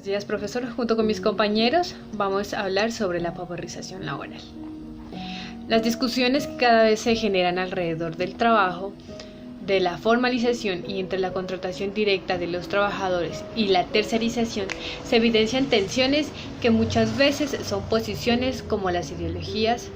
días, profesor. Junto con mis compañeros vamos a hablar sobre la pauperización laboral. Las discusiones que cada vez se generan alrededor del trabajo, de la formalización y entre la contratación directa de los trabajadores y la tercerización, se evidencian tensiones que muchas veces son posiciones como las ideologías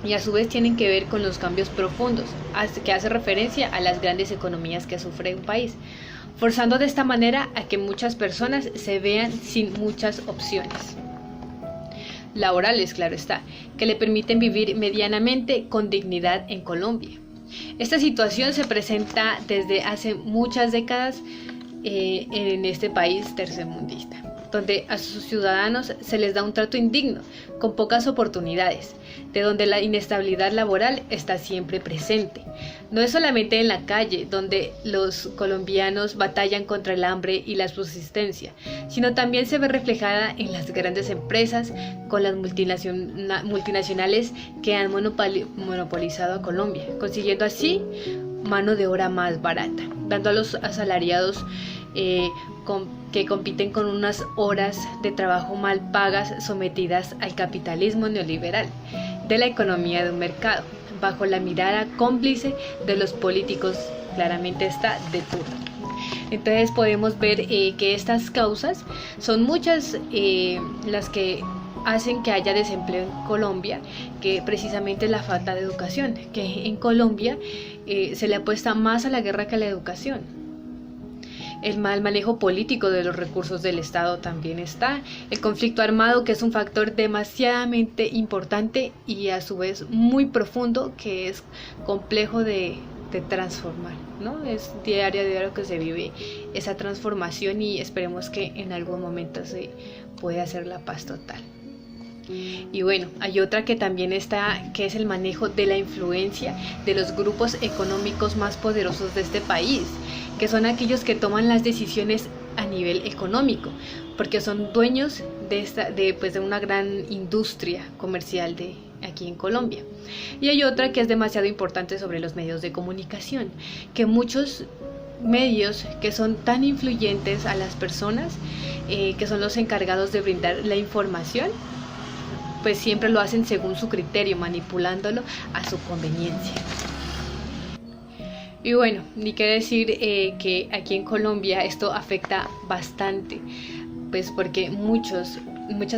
y a su vez tienen que ver con los cambios profundos, que hace referencia a las grandes economías que sufre un país, forzando de esta manera a que muchas personas se vean sin muchas opciones laborales, claro está, que le permiten vivir medianamente con dignidad en Colombia. Esta situación se presenta desde hace muchas décadas en este país tercermundista, donde a sus ciudadanos se les da un trato indigno, con pocas oportunidades, de donde la inestabilidad laboral está siempre presente. No es solamente en la calle donde los colombianos batallan contra el hambre y la subsistencia, sino también se ve reflejada en las grandes empresas con las multinacionales que han monopolizado a Colombia, consiguiendo así mano de obra más barata, dando a los asalariados que compiten con unas horas de trabajo mal pagas sometidas al capitalismo neoliberal de la economía de un mercado, bajo la mirada cómplice de los políticos, claramente está, de turno. Entonces podemos ver que estas causas son muchas las que hacen que haya desempleo en Colombia, que precisamente es la falta de educación, que en Colombia se le apuesta más a la guerra que a la educación. El mal manejo político de los recursos del Estado también está. El conflicto armado, que es un factor demasiadamente importante y a su vez muy profundo, que es complejo de transformar, ¿no? Es diario a diario que se vive esa transformación y esperemos que en algún momento se pueda hacer la paz total. Y bueno, hay otra que también está, que es el manejo de la influencia de los grupos económicos más poderosos de este país, que son aquellos que toman las decisiones a nivel económico, porque son dueños de una gran industria comercial de aquí en Colombia. Y hay otra que es demasiado importante sobre los medios de comunicación, que muchos medios que son tan influyentes a las personas, que son los encargados de brindar la información, pues siempre lo hacen según su criterio, manipulándolo a su conveniencia. Y bueno, ni qué decir que aquí en Colombia esto afecta bastante, pues porque muchas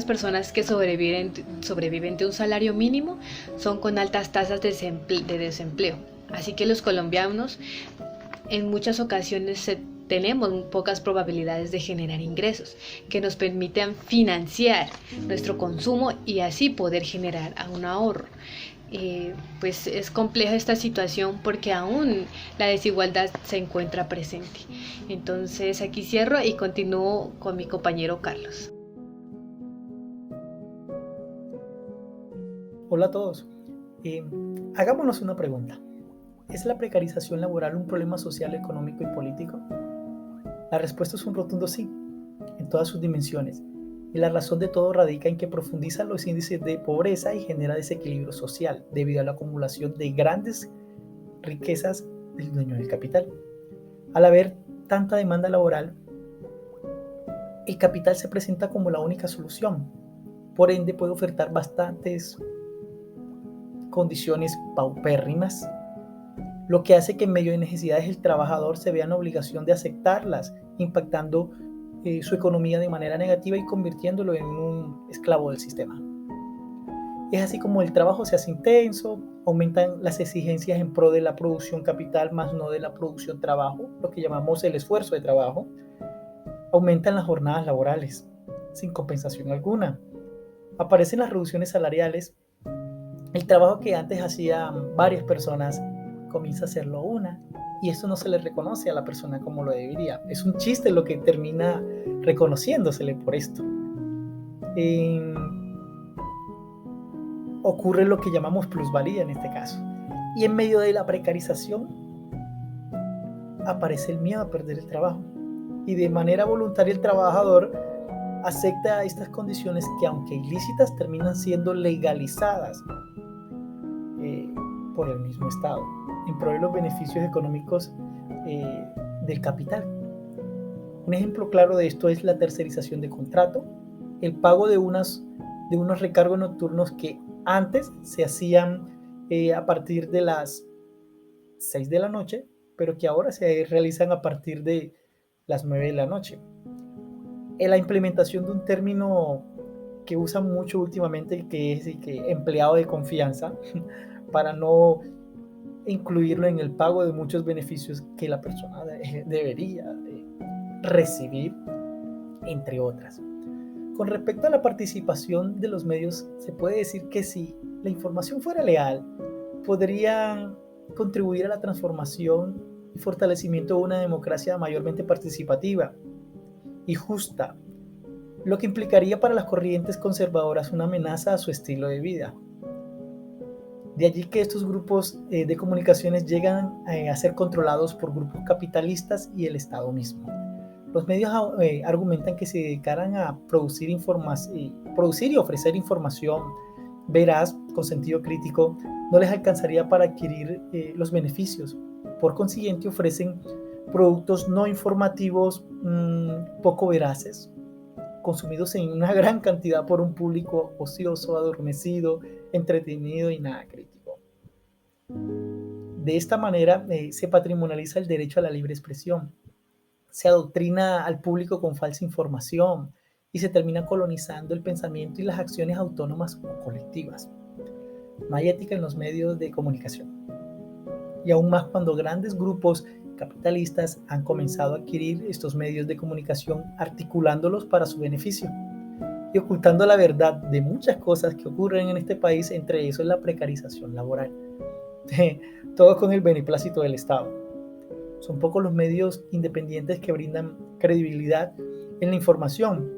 personas que sobreviven de un salario mínimo son con altas tasas de desempleo. Así que los colombianos en muchas ocasiones tenemos pocas probabilidades de generar ingresos que nos permitan financiar nuestro consumo y así poder generar un ahorro. Pues es compleja esta situación porque aún la desigualdad se encuentra presente. Entonces aquí cierro y continúo con mi compañero Carlos. Hola a todos. Hagámonos una pregunta. ¿Es la precarización laboral un problema social, económico y político? La respuesta es un rotundo sí, en todas sus dimensiones. Y la razón de todo radica en que profundiza los índices de pobreza y genera desequilibrio social debido a la acumulación de grandes riquezas del dueño del capital. Al haber tanta demanda laboral, el capital se presenta como la única solución. Por ende, puede ofertar bastantes condiciones paupérrimas, lo que hace que en medio de necesidades el trabajador se vea en obligación de aceptarlas, impactando su economía de manera negativa y convirtiéndolo en un esclavo del sistema. Es así como el trabajo se hace intenso, aumentan las exigencias en pro de la producción capital más no de la producción trabajo, lo que llamamos el esfuerzo de trabajo, aumentan las jornadas laborales sin compensación alguna, aparecen las reducciones salariales, el trabajo que antes hacían varias personas comienza a hacerlo una, y esto no se le reconoce a la persona como lo debería. Es un chiste lo que termina reconociéndosele por esto. Ocurre lo que llamamos plusvalía en este caso. Y en medio de la precarización aparece el miedo a perder el trabajo. Y de manera voluntaria el trabajador acepta estas condiciones que, aunque ilícitas, terminan siendo legalizadas por el mismo Estado, en pro de los beneficios económicos del capital. Un ejemplo claro de esto es la tercerización de contrato, el pago de unos recargos nocturnos que antes se hacían a partir de las 6 de la noche, pero que ahora se realizan a partir de las 9 de la noche. En la implementación de un término que usan mucho últimamente, que es que empleado de confianza, para no incluirlo en el pago de muchos beneficios que la persona debería recibir, entre otras. Con respecto a la participación de los medios, se puede decir que si la información fuera leal, podrían contribuir a la transformación y fortalecimiento de una democracia mayormente participativa y justa, lo que implicaría para las corrientes conservadoras una amenaza a su estilo de vida. De allí que estos grupos de comunicaciones llegan a ser controlados por grupos capitalistas y el Estado mismo. Los medios argumentan que si dedicaran a producir y ofrecer información veraz, con sentido crítico, no les alcanzaría para adquirir los beneficios. Por consiguiente, ofrecen productos no informativos, poco veraces, consumidos en una gran cantidad por un público ocioso, adormecido, entretenido y nada crítico. De esta manera se patrimonializa el derecho a la libre expresión, se adoctrina al público con falsa información y se termina colonizando el pensamiento y las acciones autónomas o colectivas. No hay ética en los medios de comunicación. Y aún más cuando grandes grupos capitalistas han comenzado a adquirir estos medios de comunicación articulándolos para su beneficio y ocultando la verdad de muchas cosas que ocurren en este país, entre eso es la precarización laboral. Todo con el beneplácito del Estado. Son pocos los medios independientes que brindan credibilidad en la información,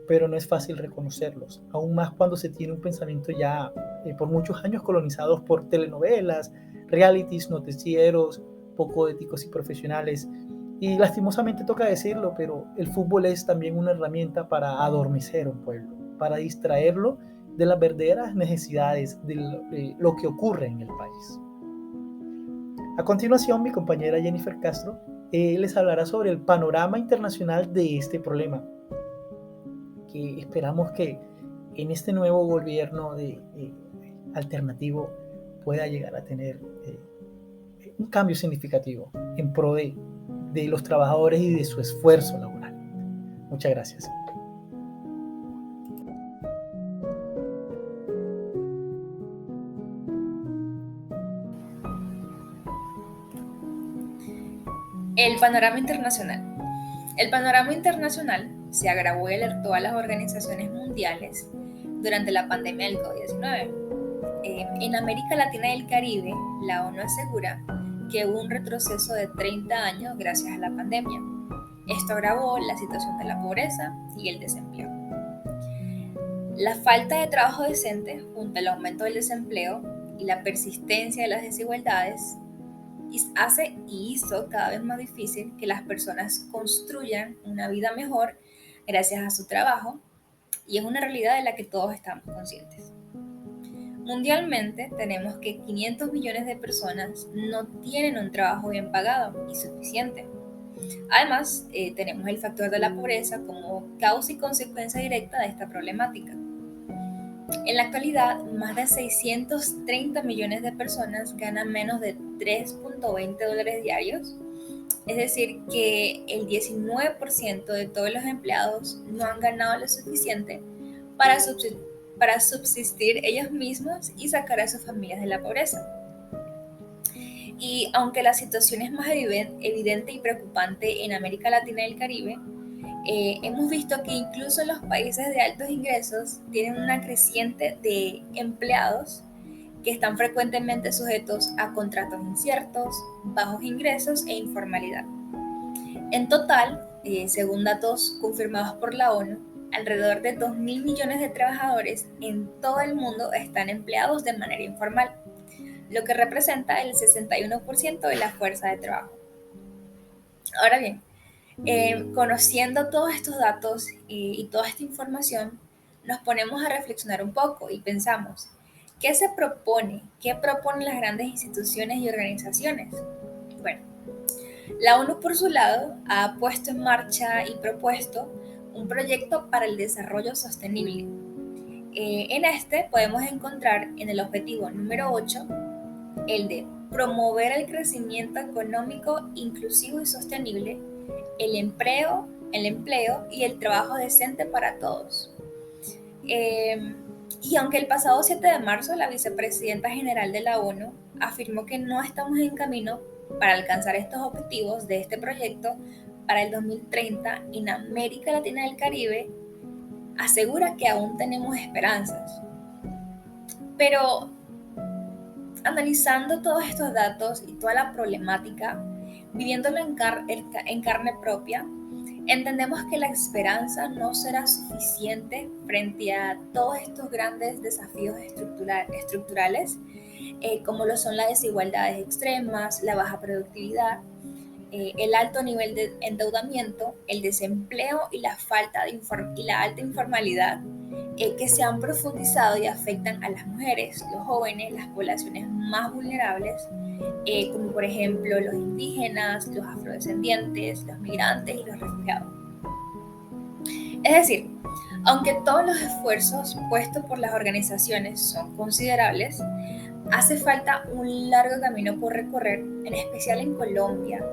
pero no es fácil reconocerlos, aún más cuando se tiene un pensamiento ya por muchos años colonizados por telenovelas, realities, noticieros, poco éticos y profesionales. Y lastimosamente toca decirlo, pero el fútbol es también una herramienta para adormecer a un pueblo, para distraerlo de las verdaderas necesidades de lo que ocurre en el país. A continuación, mi compañera Jennifer Castro les hablará sobre el panorama internacional de este problema, que esperamos que en este nuevo gobierno alternativo pueda llegar a tener un cambio significativo en pro de los trabajadores y de su esfuerzo laboral. Muchas gracias. El panorama internacional. El panorama internacional se agravó y alertó a las organizaciones mundiales durante la pandemia del COVID-19. En América Latina y el Caribe, la ONU asegura que hubo un retroceso de 30 años gracias a la pandemia. Esto agravó la situación de la pobreza y el desempleo. La falta de trabajo decente, junto al aumento del desempleo y la persistencia de las desigualdades, hace y hizo cada vez más difícil que las personas construyan una vida mejor gracias a su trabajo, y es una realidad de la que todos estamos conscientes. Mundialmente tenemos que 500 millones de personas no tienen un trabajo bien pagado y suficiente. Además, tenemos el factor de la pobreza como causa y consecuencia directa de esta problemática. En la actualidad, más de 630 millones de personas ganan menos de $3.20 diarios, es decir, que el 19% de todos los empleados no han ganado lo suficiente para subsistir ellos mismos y sacar a sus familias de la pobreza. Y aunque la situación es más evidente y preocupante en América Latina y el Caribe, hemos visto que incluso los países de altos ingresos tienen una creciente de empleados que están frecuentemente sujetos a contratos inciertos, bajos ingresos e informalidad. En total, según datos confirmados por la ONU, alrededor de 2.000 millones de trabajadores en todo el mundo están empleados de manera informal, lo que representa el 61% de la fuerza de trabajo. Ahora bien, conociendo todos estos datos y toda esta información, nos ponemos a reflexionar un poco y pensamos, ¿qué se propone? ¿Qué proponen las grandes instituciones y organizaciones? Bueno, La ONU, por su lado, ha puesto en marcha y propuesto un proyecto para el desarrollo sostenible. En este podemos encontrar en el objetivo número 8 el de promover el crecimiento económico inclusivo y sostenible, el empleo y el trabajo decente para todos. Y aunque el pasado 7 de marzo la vicepresidenta general de la ONU afirmó que no estamos en camino para alcanzar estos objetivos de este proyecto para el 2030 en América Latina y el Caribe, asegura que aún tenemos esperanzas. Pero analizando todos estos datos y toda la problemática, viviéndolo en carne propia, entendemos que la esperanza no será suficiente frente a todos estos grandes desafíos estructurales, como lo son las desigualdades extremas, la baja productividad, el alto nivel de endeudamiento, el desempleo y la alta informalidad, que se han profundizado y afectan a las mujeres, los jóvenes, las poblaciones más vulnerables, como por ejemplo los indígenas, los afrodescendientes, los migrantes y los refugiados. Es decir, aunque todos los esfuerzos puestos por las organizaciones son considerables, hace falta un largo camino por recorrer, en especial en Colombia,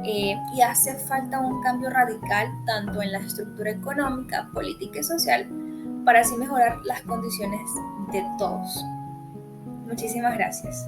y hace falta un cambio radical tanto en la estructura económica, política y social para así mejorar las condiciones de todos. Muchísimas gracias.